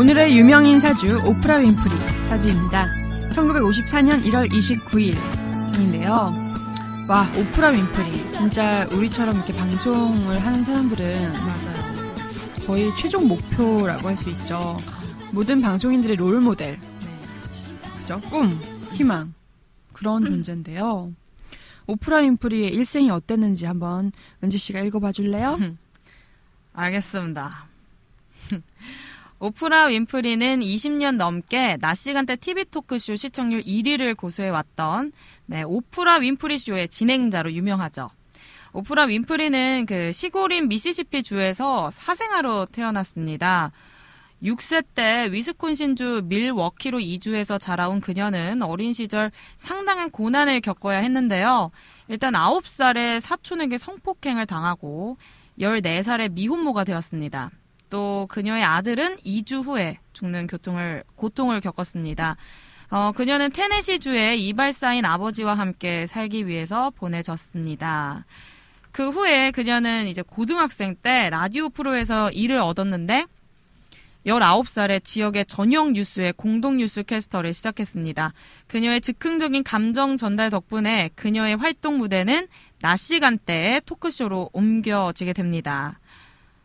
오늘의 유명인 사주 오프라 윈프리 사주입니다. 1954년 1월 29일 생인데요. 와, 오프라 윈프리 진짜 우리처럼 이렇게 방송을 하는 사람들은 맞아요. 거의 최종 목표라고 할 수 있죠. 모든 방송인들의 롤 모델, 그죠? 꿈, 희망 그런 존재인데요. 오프라 윈프리의 일생이 어땠는지 한번 은지 씨가 읽어봐 줄래요? 알겠습니다. 오프라 윈프리는 20년 넘게 낮 시간대 TV 토크쇼 시청률 1위를 고수해왔던 오프라 윈프리 쇼의 진행자로 유명하죠. 오프라 윈프리는 그 시골인 미시시피 주에서 사생아로 태어났습니다. 6세 때 위스콘신주 밀워키로 이주해서 자라온 그녀는 어린 시절 상당한 고난을 겪어야 했는데요. 일단 9살에 사촌에게 성폭행을 당하고 14살에 미혼모가 되었습니다. 또 그녀의 아들은 2주 후에 죽는 고통을 겪었습니다. 그녀는 테네시주에 이발사인 아버지와 함께 살기 위해서 보내졌습니다. 그 후에 그녀는 이제 고등학생 때 라디오 프로에서 일을 얻었는데 19살에 지역의 전용 뉴스의 공동 뉴스 캐스터를 시작했습니다. 그녀의 즉흥적인 감정 전달 덕분에 그녀의 활동 무대는 낮 시간대의 토크쇼로 옮겨지게 됩니다.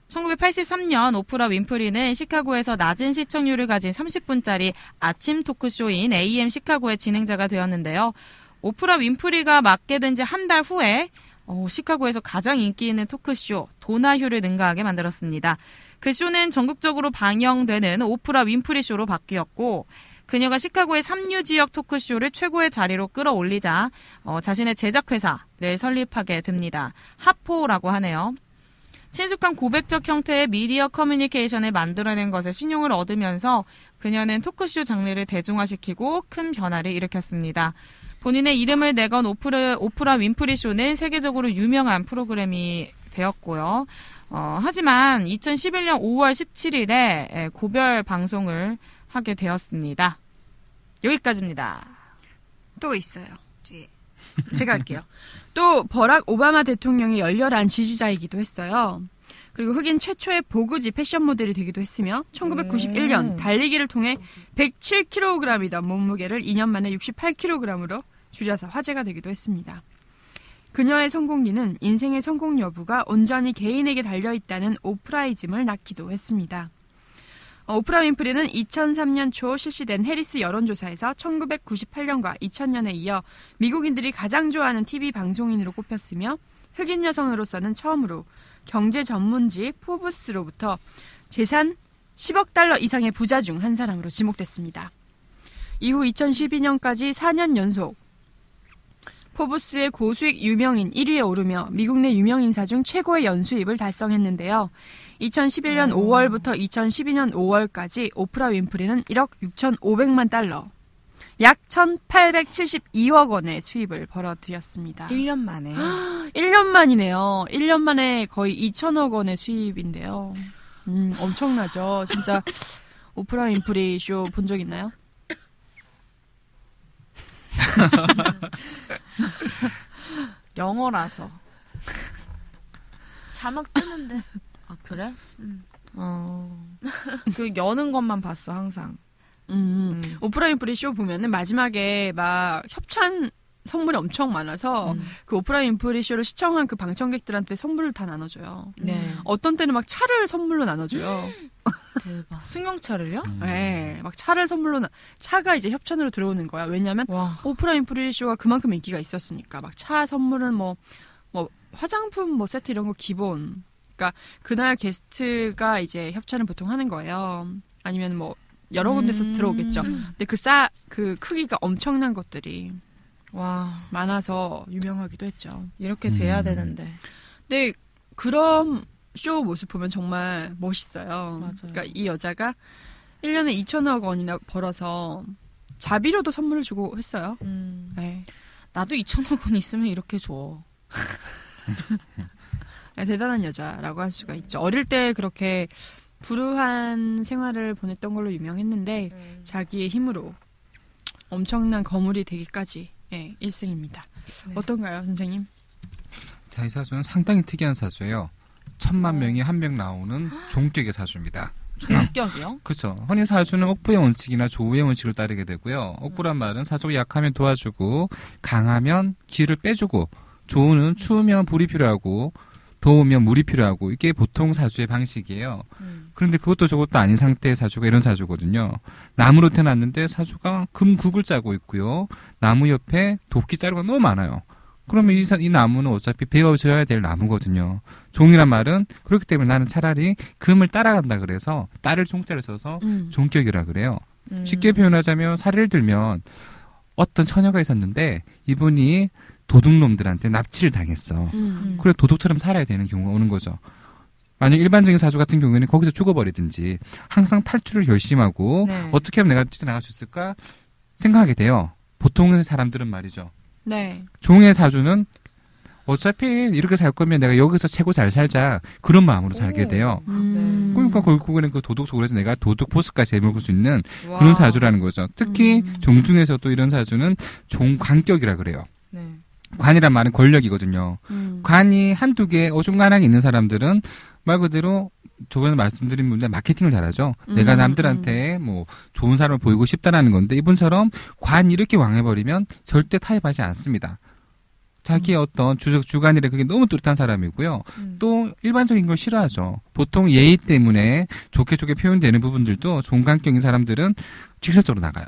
1983년 오프라 윈프리는 시카고에서 낮은 시청률을 가진 30분짜리 아침 토크쇼인 AM 시카고의 진행자가 되었는데요. 오프라 윈프리가 맡게 된 지 한 달 후에 시카고에서 가장 인기 있는 토크쇼 도나휴를 능가하게 만들었습니다. 그 쇼는 전국적으로 방영되는 오프라 윈프리 쇼로 바뀌었고 그녀가 시카고의 3류 지역 토크쇼를 최고의 자리로 끌어올리자 자신의 제작회사를 설립하게 됩니다. 하포라고 하네요. 친숙한 고백적 형태의 미디어 커뮤니케이션을 만들어낸 것에 신용을 얻으면서 그녀는 토크쇼 장르를 대중화시키고 큰 변화를 일으켰습니다. 본인의 이름을 내건 오프라 윈프리 쇼는 세계적으로 유명한 프로그램이 되었고요. 하지만 2011년 5월 17일에 고별 방송을 하게 되었습니다. 여기까지입니다. 또 있어요. 제가 할게요. 또 버락 오바마 대통령의 열렬한 지지자이기도 했어요. 그리고 흑인 최초의 보그지 패션 모델이 되기도 했으며 1991년 달리기를 통해 107kg이던 몸무게를 2년 만에 68kg으로 줄여서 화제가 되기도 했습니다. 그녀의 성공기는 인생의 성공 여부가 온전히 개인에게 달려있다는 오프라이즘을 낳기도 했습니다. 오프라 윈프리는 2003년 초 실시된 해리스 여론조사에서 1998년과 2000년에 이어 미국인들이 가장 좋아하는 TV 방송인으로 꼽혔으며 흑인 여성으로서는 처음으로 경제 전문지 포브스로부터 재산 10억 달러 이상의 부자 중 한 사람으로 지목됐습니다. 이후 2012년까지 4년 연속 포브스의 고수익 유명인 1위에 오르며 미국 내 유명인사 중 최고의 연수입을 달성했는데요. 2011년 5월부터 2012년 5월까지 오프라 윈프리는 1억 6,500만 달러, 약 1,872억 원의 수입을 벌어들였습니다. 1년 만에? 1년 만이네요. 1년 만에 거의 2천억 원의 수입인데요. 엄청나죠. 진짜 오프라 윈프리 쇼 본 적 있나요? 영어라서 자막 뜨는데. 아 그래? 그 여는 것만 봤어 항상. 오프라 윈프리 쇼 보면은 마지막에 막 협찬 선물이 엄청 많아서 그 오프라 윈프리 쇼를 시청한 그 방청객들한테 선물을 다 나눠줘요. 네. 어떤 때는 막 차를 선물로 나눠줘요. 대박. 승용차를요? 네, 막 차를 선물로 차가 이제 협찬으로 들어오는 거야. 왜냐면 오프라 윈프리 쇼가 그만큼 인기가 있었으니까 막 차 선물은 뭐 화장품 뭐 세트 이런 거 기본. 그러니까 그날 게스트가 이제 협찬을 보통 하는 거예요. 아니면 뭐 여러 군데서 들어오겠죠. 근데 그 크기가 엄청난 것들이 많아서 유명하기도 했죠. 이렇게 돼야 되는데. 근데 그런 쇼 모습 보면 정말 멋있어요. 맞아요. 그러니까 이 여자가 1년에 2천억 원이나 벌어서 자비로도 선물을 주고 했어요. 네. 나도 2천억 원 있으면 이렇게 줘. 대단한 여자라고 할 수가 있죠. 어릴 때 그렇게 불우한 생활을 보냈던 걸로 유명했는데 자기의 힘으로 엄청난 거물이 되기까지 일생입니다. 네. 어떤가요, 선생님? 자, 이 사주는 상당히 특이한 사주예요. 1,000만 명이 한 명 나오는 종격의 사주입니다. 종격이요? 그렇죠. 흔히 사주는 옥부의 원칙이나 조우의 원칙을 따르게 되고요. 옥부란 말은 사주가 약하면 도와주고 강하면 기를 빼주고 조우는 추우면 불이 필요하고 더우면 물이 필요하고 이게 보통 사주의 방식이에요. 그런데 그것도 저것도 아닌 상태의 사주가 이런 사주거든요. 나무로 태어났는데 사주가 금국을 짜고 있고요. 나무 옆에 도끼 자루가 너무 많아요. 그러면 이 나무는 어차피 베어져야 될 나무거든요. 종이란 말은 그렇기 때문에 나는 차라리 금을 따라간다 그래서 따를 종자를 써서 종격이라 그래요. 쉽게 표현하자면 사례를 들면 어떤 처녀가 있었는데 이분이 도둑놈들한테 납치를 당했어. 그래 도둑처럼 살아야 되는 경우가 오는 거죠. 만약 일반적인 사주 같은 경우에는 거기서 죽어버리든지 항상 탈출을 열심히 하고 네. 어떻게 하면 내가 뛰어나갈 수 있을까 생각하게 돼요. 보통의 사람들은 말이죠. 네. 종의 사주는 어차피 이렇게 살 거면 내가 여기서 최고 잘 살자 그런 마음으로 살게 돼요. 네. 그러니까 결국에는 그 도둑 속으로 해서 내가 도둑 보스까지 해먹을 수 있는 와. 그런 사주라는 거죠. 특히 종 중에서도 이런 사주는 종관격이라 그래요. 네. 관이란 말은 권력이거든요. 관이 한두 개 어중간하게 있는 사람들은 말 그대로 저번에 말씀드린 분들 마케팅을 잘하죠. 내가 남들한테 뭐 좋은 사람을 보이고 싶다라는 건데 이분처럼 관이 이렇게 왕해버리면 절대 타협하지 않습니다. 자기의 어떤 주관이라 그게 너무 뚜렷한 사람이고요. 또 일반적인 걸 싫어하죠. 보통 예의 때문에 좋게 표현되는 부분들도 종관격인 사람들은 직설적으로 나가요.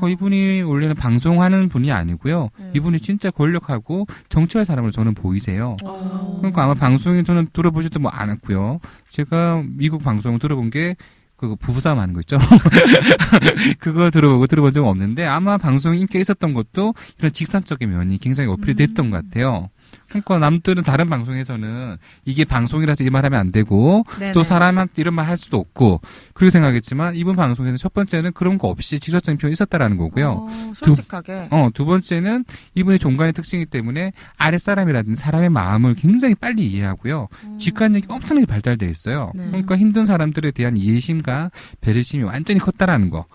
이분이 원래는 방송하는 분이 아니고요. 이분이 진짜 권력하고 정치할 사람으로 저는 보이세요. 그러니까 아마 방송에 저는 들어보지도 뭐 않았고요. 제가 미국 방송 들어본 게 그 부부싸움 하는 거 있죠. 그거 들어본 적 없는데 아마 방송에 인기가 있었던 것도 이런 직선적인 면이 굉장히 어필이 됐던 것 같아요. 그러니까 남들은 다른 방송에서는 이게 방송이라서 이 말하면 안 되고 네네. 또 사람한테 이런 말 할 수도 없고 그렇게 생각했지만 이분 방송에는 첫 번째는 그런 거 없이 직접적인 표현이 있었다라는 거고요. 솔직하게. 두 번째는 이분의 종관의 특징이기 때문에 아랫사람이라든지 사람의 마음을 굉장히 빨리 이해하고요. 직관력이 엄청나게 발달되어 있어요. 네. 그러니까 힘든 사람들에 대한 이해심과 배려심이 완전히 컸다라는 거.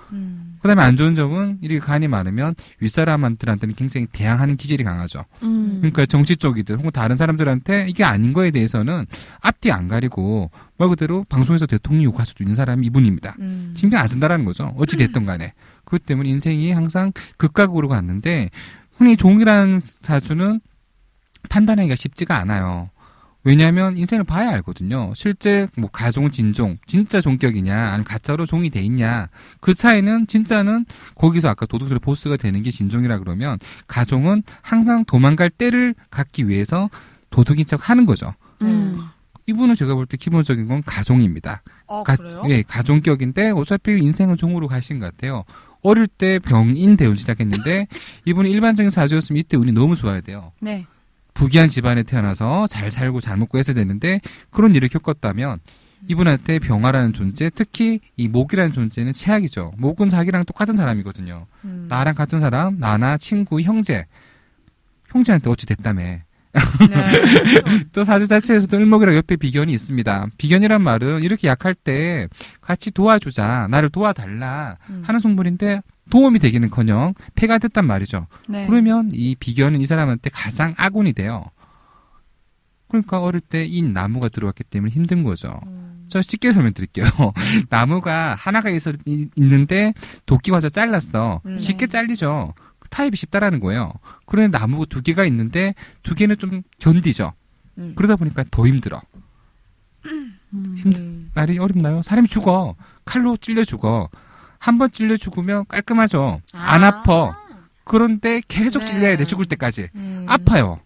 그다음에 안 좋은 점은 이렇게 간이 많으면 윗사람들한테는 굉장히 대항하는 기질이 강하죠. 그러니까 정치 쪽이든 혹은 다른 사람들한테 이게 아닌 거에 대해서는 앞뒤 안 가리고 말 그대로 방송에서 대통령 욕할 수도 있는 사람이 이분입니다. 신경 안 쓴다라는 거죠. 어찌 됐든 간에. 그것 때문에 인생이 항상 극각으로 갔는데 흔히 종이라는 사주는 판단하기가 쉽지가 않아요. 왜냐하면 인생을 봐야 알거든요. 실제 뭐 가종, 진종, 진짜 종격이냐 아니면 가짜로 종이 돼 있냐 그 차이는 진짜는 거기서 아까 도둑들의 보스가 되는 게 진종이라 그러면 가종은 항상 도망갈 때를 갖기 위해서 도둑인 척 하는 거죠. 이분은 제가 볼 때 기본적인 건 가종입니다. 그래요? 예, 가종격인데 어차피 인생은 종으로 가신 것 같아요. 어릴 때 병인 대운 시작했는데 이분이 일반적인 사주였으면 이때 운이 너무 좋아야 돼요. 네. 부귀한 집안에 태어나서 잘 살고 잘 먹고 했어야 되는데 그런 일을 겪었다면 이분한테 병화라는 존재, 특히 이 목이라는 존재는 최악이죠. 목은 자기랑 똑같은 사람이거든요. 나랑 같은 사람, 나나 친구, 형제한테 어찌 됐다며. 네. 또 사주 자체에서도 을목이랑 옆에 비견이 있습니다. 비견이란 말은 이렇게 약할 때 같이 도와주자, 나를 도와달라 하는 성분인데 도움이 되기는커녕 폐가 됐단 말이죠. 네. 그러면 이 비견은 이 사람한테 가장 악운이 돼요. 그러니까 어릴 때 이 나무가 들어왔기 때문에 힘든 거죠. 저 쉽게 설명드릴게요. 나무가 하나가 있는데 도끼 와서 잘랐어. 쉽게 잘리죠. 타입이 쉽다라는 거예요. 그런데 나무가 두 개가 있는데 두 개는 좀 견디죠. 그러다 보니까 더 힘들어. 말이 어렵나요? 사람이 죽어. 칼로 찔려 죽어. 한 번 찔려 죽으면 깔끔하죠. 안 아파. 그런데 계속 찔려야 돼. 죽을 때까지. 아파요.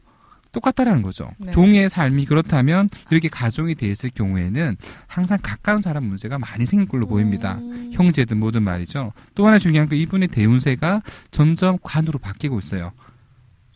똑같다라는 거죠. 네. 종의 삶이 그렇다면 이렇게 가종이 돼 있을 경우에는 항상 가까운 사람 문제가 많이 생길 걸로 보입니다. 형제든 뭐든 말이죠. 또 하나 중요한 건 이분의 대운세가 점점 관으로 바뀌고 있어요.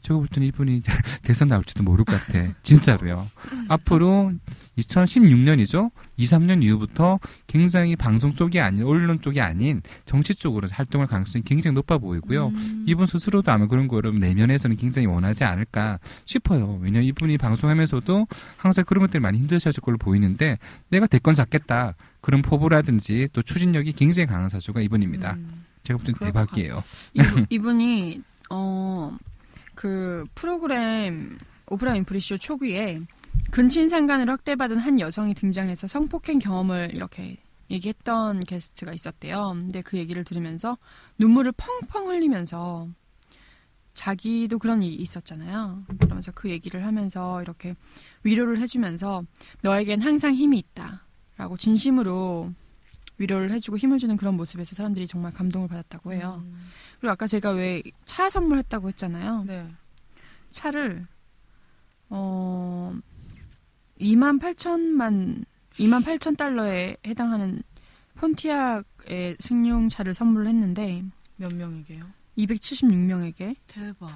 제가 볼 때는 이분이 대선 나올지도 모를 것 같아. 진짜로요. 앞으로 2016년이죠. 2, 3년 이후부터 굉장히 방송 쪽이 아닌 언론 쪽이 아닌 정치 쪽으로 활동할 가능성이 굉장히 높아 보이고요. 이분 스스로도 아마 그런 거를 내면에서는 굉장히 원하지 않을까 싶어요. 왜냐하면 이분이 방송하면서도 항상 그런 것들이 많이 힘드셨을 걸로 보이는데 내가 대권 잡겠다. 그런 포부라든지 또 추진력이 굉장히 강한 사주가 이분입니다. 제가 볼 때는 대박이에요. 이분이 그 프로그램 오프라 윈프리 쇼 초기에 근친상간을 학대받은 한 여성이 등장해서 성폭행 경험을 이렇게 얘기했던 게스트가 있었대요. 근데 그 얘기를 들으면서 눈물을 펑펑 흘리면서 자기도 그런 일이 있었잖아요. 그러면서 그 얘기를 하면서 이렇게 위로를 해주면서 너에겐 항상 힘이 있다 라고 진심으로 위로를 해주고 힘을 주는 그런 모습에서 사람들이 정말 감동을 받았다고 해요. 그리고 아까 제가 왜 차 선물했다고 했잖아요. 네. 차를 28,000달러에 해당하는 폰티악의 승용차를 선물을 했는데 몇 명에게요? 276명에게. 대박.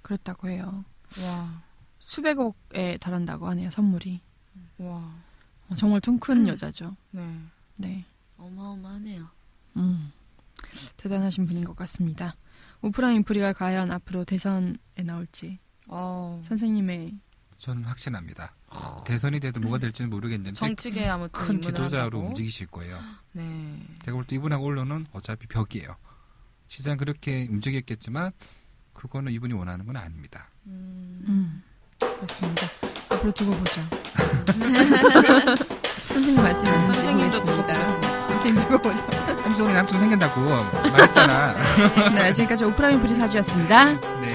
그랬다고 해요. 와. 수백억에 달한다고 하네요, 선물이. 와. 정말 통 큰 여자죠. 네. 네. 어마어마하네요. 대단하신 분인 것 같습니다. 오프라 윈프리가 과연 앞으로 대선에 나올지 선생님의 저는 확신합니다. 대선이 돼도 뭐가 될지는 모르겠는데 정치계 아무튼 큰 지도자로 움직이실 거예요. 네. 제가 볼 때 이분하고 언론은 어차피 벽이에요. 시장 그렇게 움직였겠지만 그거는 이분이 원하는 건 아닙니다. 그렇습니다. 앞으로 두고 보죠. 선생님 말씀을 선생님도 두고 보겠습니다. 선생님 두고 보죠. 한송이 남친 생긴다고 말했잖아. 네, 지금까지 오프라 윈프리 사주였습니다. 네.